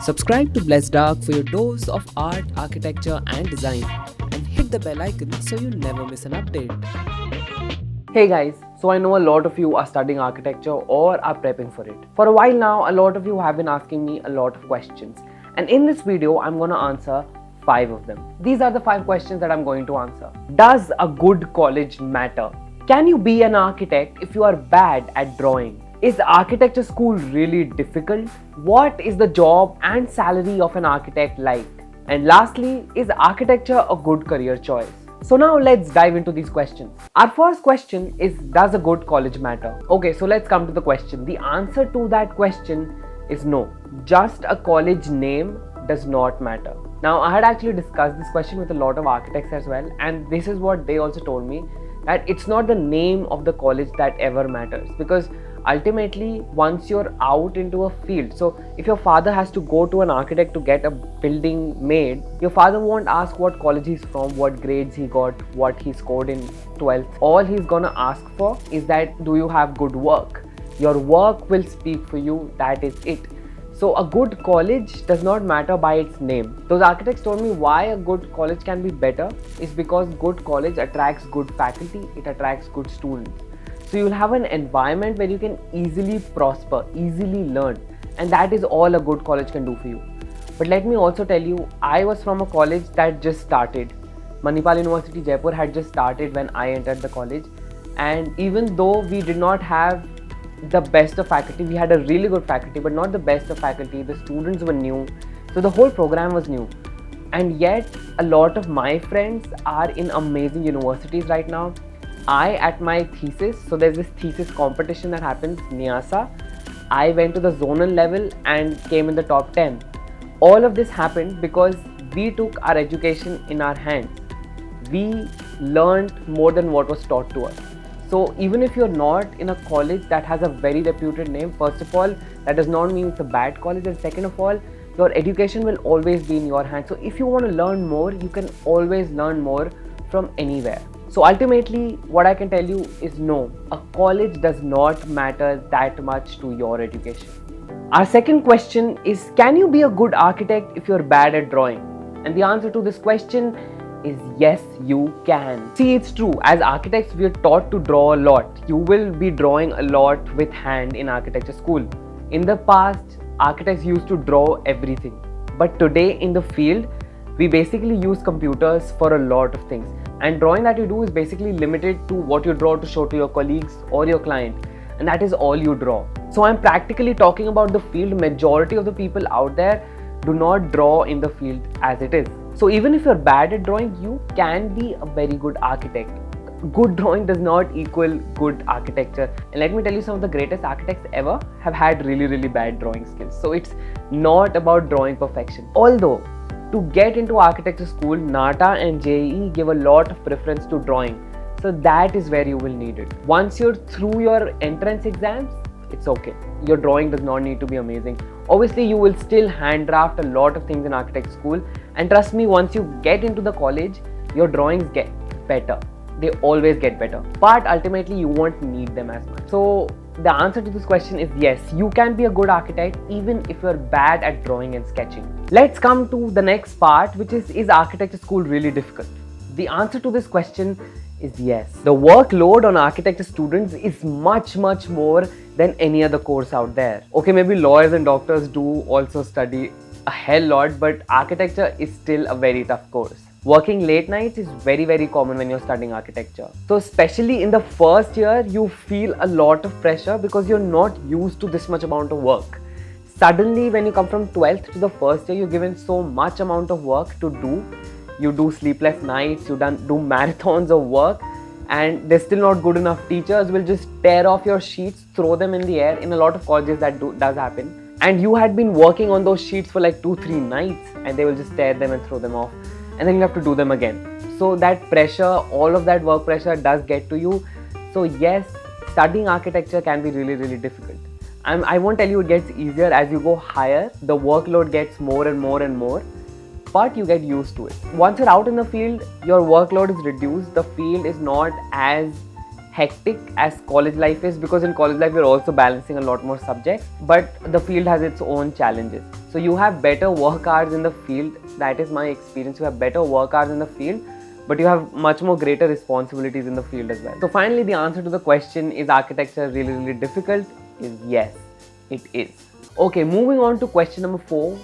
Subscribe to Blessed Dark for your dose of art, architecture, and design, and hit the bell icon so you never miss an update. Hey guys, so I know a lot of you are studying architecture or are prepping for it. For a while now, a lot of you have been asking me a lot of questions, and in this video, I'm going to answer 5 of them. These are the 5 questions that I'm going to answer. Does a good college matter? Can you be an architect if you are bad at drawing? Is architecture school really difficult? What is the job and salary of an architect like? And lastly, is architecture a good career choice? So now let's dive into these questions. Our first question is, does a good college matter? Okay, so let's come to the question. The answer to that question is no. Just a college name does not matter. Now, I had actually discussed this question with a lot of architects as well, and this is what they also told me, that it's not the name of the college that ever matters, because ultimately once you're out into a field, so if your father has to go to an architect to get a building made, your father won't ask what college he's from, what grades he got, what he scored in 12th. All he's gonna ask for is that, do you have good work? Your work will speak for you, that is it. So a good college does not matter by its name. Those architects told me why a good college can be better is because good college attracts good faculty, it attracts good students. So you'll have an environment where you can easily prosper, easily learn, and that is all a good college can do for you. But let me also tell you, I was from a college that just started. Manipal University Jaipur had just started when I entered the college, and even though we did not have the best of faculty, we had a really good faculty, but not the best of faculty. The students were new, so the whole program was new. And yet, a lot of my friends are in amazing universities right now. At my thesis, so there's this thesis competition that happens, NIASA. I went to the zonal level and came in the top 10. All of this happened because we took our education in our hands. We learned more than what was taught to us. So even if you're not in a college that has a very reputed name, first of all, that does not mean it's a bad college, and second of all, your education will always be in your hands. So if you want to learn more, you can always learn more from anywhere. So ultimately, what I can tell you is no, a college does not matter that much to your education. Our second question is, can you be a good architect if you're bad at drawing? And the answer to this question is yes, you can. See, it's true. As architects, we are taught to draw a lot. You will be drawing a lot with hand in architecture school. In the past, architects used to draw everything. But today in the field, we basically use computers for a lot of things. And drawing that you do is basically limited to what you draw to show to your colleagues or your client. And that is all you draw. So I'm practically talking about the field. Majority of the people out there do not draw in the field as it is. So even if you're bad at drawing, you can be a very good architect. Good drawing does not equal good architecture. And let me tell you, some of the greatest architects ever have had really bad drawing skills. So it's not about drawing perfection. Although, to get into architecture school, NATA and JEE give a lot of preference to drawing. So that is where you will need it. Once you're through your entrance exams, it's okay. Your drawing does not need to be amazing. Obviously, you will still hand draft a lot of things in architect school. And trust me, once you get into the college, your drawings get better. They always get better. But ultimately, you won't need them as much. So the answer to this question is yes, you can be a good architect even if you're bad at drawing and sketching. Let's come to the next part, which is architecture school really difficult? The answer to this question is yes. The workload on architecture students is much more than any other course out there. Okay, maybe lawyers and doctors do also study a hell lot, but architecture is still a very tough course. Working late nights is very common when you're studying architecture. So especially in the first year, you feel a lot of pressure because you're not used to this much amount of work. Suddenly, when you come from 12th to the first year, you're given so much amount of work to do. You do sleepless nights, you do marathons of work, and they're still not good enough. Teachers will just tear off your sheets, throw them in the air. In a lot of colleges that does happen. And you had been working on those sheets for like 2-3 nights, and they will just tear them and throw them off. And then you have to do them again. So that pressure, all of that work pressure does get to you. So yes, studying architecture can be really difficult. I won't tell you it gets easier. As you go higher, the workload gets more and more, but you get used to it. Once you're out in the field, your workload is reduced. The field is not as hectic as college life is, because in college life you're also balancing a lot more subjects, but the field has its own challenges. So you have better work hours in the field. That is my experience. You have better work hours in the field, but you have much more greater responsibilities in the field as well. So finally, the answer to the question, is architecture really difficult, is yes, it is. Okay, moving on to question number 4.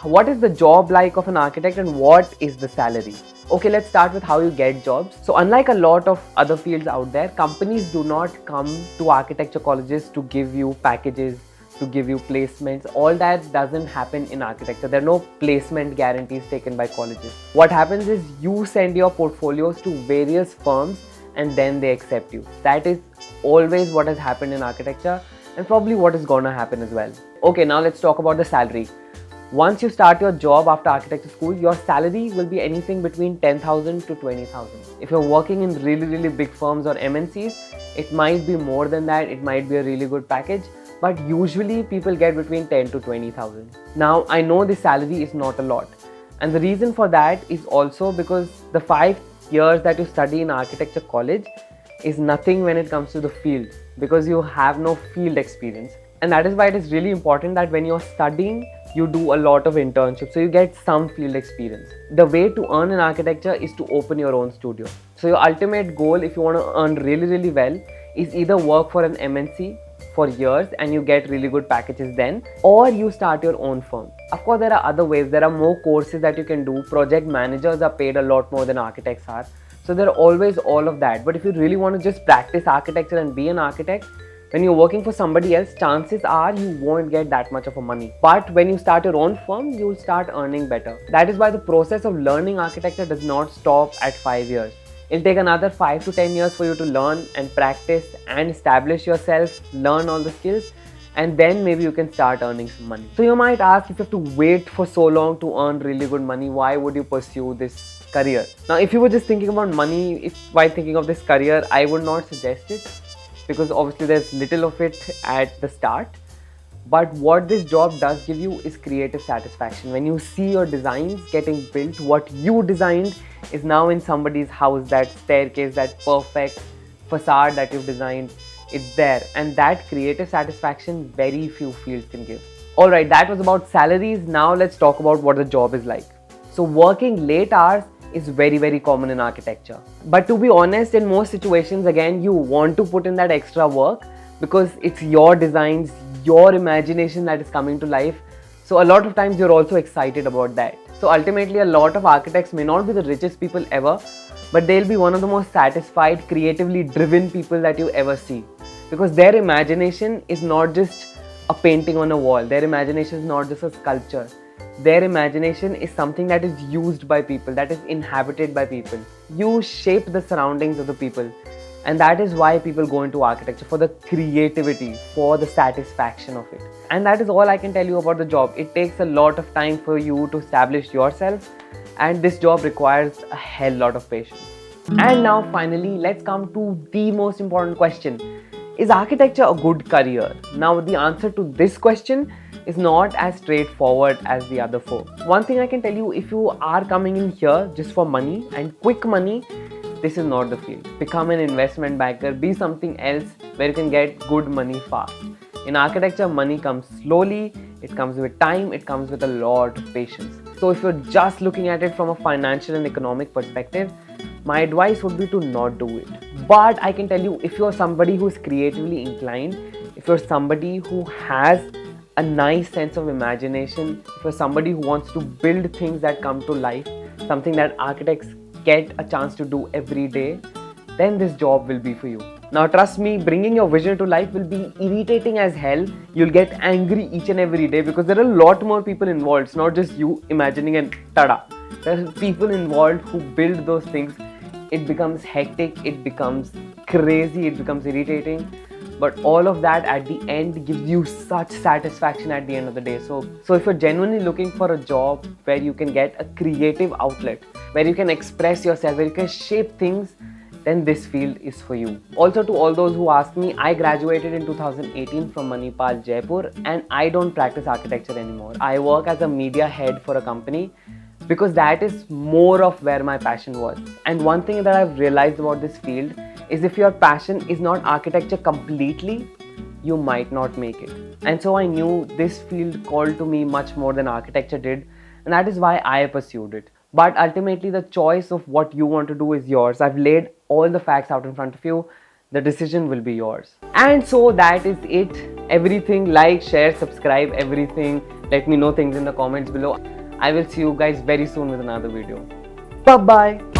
What is the job like of an architect and what is the salary? Okay, let's start with how you get jobs. So unlike a lot of other fields out there, companies do not come to architecture colleges to give you packages, to give you placements. All that doesn't happen in architecture. There are no placement guarantees taken by colleges. What happens is you send your portfolios to various firms and then they accept you. That is always what has happened in architecture and probably what is gonna happen as well. Okay, now let's talk about the salary. Once you start your job after architecture school, your salary will be anything between 10,000 to 20,000. If you're working in really big firms or MNCs, it might be more than that. It might be a really good package, but usually people get between 10 to 20,000. Now, I know the salary is not a lot, and the reason for that is also because the 5 years that you study in architecture college is nothing when it comes to the field, because you have no field experience. And that is why it is really important that when you're studying, you do a lot of internships, so you get some field experience. The way to earn in architecture is to open your own studio. So your ultimate goal, if you want to earn really well, is either work for an MNC for years and you get really good packages then, or you start your own firm. Of course, there are other ways. There are more courses that you can do. Project managers are paid a lot more than architects are. So there are always all of that. But if you really want to just practice architecture and be an architect, when you're working for somebody else, chances are you won't get that much of a money. But when you start your own firm, you'll start earning better. That is why the process of learning architecture does not stop at 5 years. It'll take another 5 to 10 years for you to learn and practice and establish yourself, learn all the skills, and then maybe you can start earning some money. So you might ask, if you have to wait for so long to earn really good money, why would you pursue this career? Now, if you were just thinking about money while thinking of this career, I would not suggest it, because obviously there's little of it at the start. But what this job does give you is creative satisfaction. When you see your designs getting built, what you designed is now in somebody's house. That staircase, that perfect facade that you've designed, it's there. And that creative satisfaction very few fields can give. Alright, that was about salaries. Now let's talk about what the job is like. So working late hours is very common in architecture. But to be honest, in most situations, again, you want to put in that extra work because it's your designs, your imagination that is coming to life. So a lot of times you're also excited about that. So ultimately, a lot of architects may not be the richest people ever, but they'll be one of the most satisfied, creatively driven people that you ever see. Because their imagination is not just a painting on a wall. Their imagination is not just a sculpture. Their imagination is something that is used by people, that is inhabited by people. You shape the surroundings of the people. And that is why people go into architecture, for the creativity, for the satisfaction of it. And that is all I can tell you about the job. It takes a lot of time for you to establish yourself, and this job requires a hell lot of patience. And now finally, let's come to the most important question. Is architecture a good career? Now the answer to this question is not as straightforward as the other four. One thing I can tell you, if you are coming in here just for money and quick money, this is not the field. Become an investment banker, be something else where you can get good money fast. In architecture, money comes slowly, it comes with time, it comes with a lot of patience. So if you're just looking at it from a financial and economic perspective, my advice would be to not do it. But I can tell you, if you're somebody who's creatively inclined, if you're somebody who has a nice sense of imagination, if you're somebody who wants to build things that come to life, something that architects get a chance to do every day, then this job will be for you. Now trust me, bringing your vision to life will be irritating as hell. You'll get angry each and every day because there are a lot more people involved. It's not just you imagining and tada. There are people involved who build those things. It becomes hectic, it becomes crazy, it becomes irritating. But all of that at the end gives you such satisfaction at the end of the day. So if you're genuinely looking for a job where you can get a creative outlet, where you can express yourself, where you can shape things, then this field is for you. Also, to all those who ask me, I graduated in 2018 from Manipal, Jaipur, and I don't practice architecture anymore. I work as a media head for a company because that is more of where my passion was. And one thing that I've realized about this field is if your passion is not architecture completely, you might not make it. And so I knew this field called to me much more than architecture did, and that is why I pursued it. But ultimately, the choice of what you want to do is yours. I've laid all the facts out in front of you. The decision will be yours. And so that is it. Everything, like, share, subscribe, everything. Let me know things in the comments below. I will see you guys very soon with another video. Bye bye.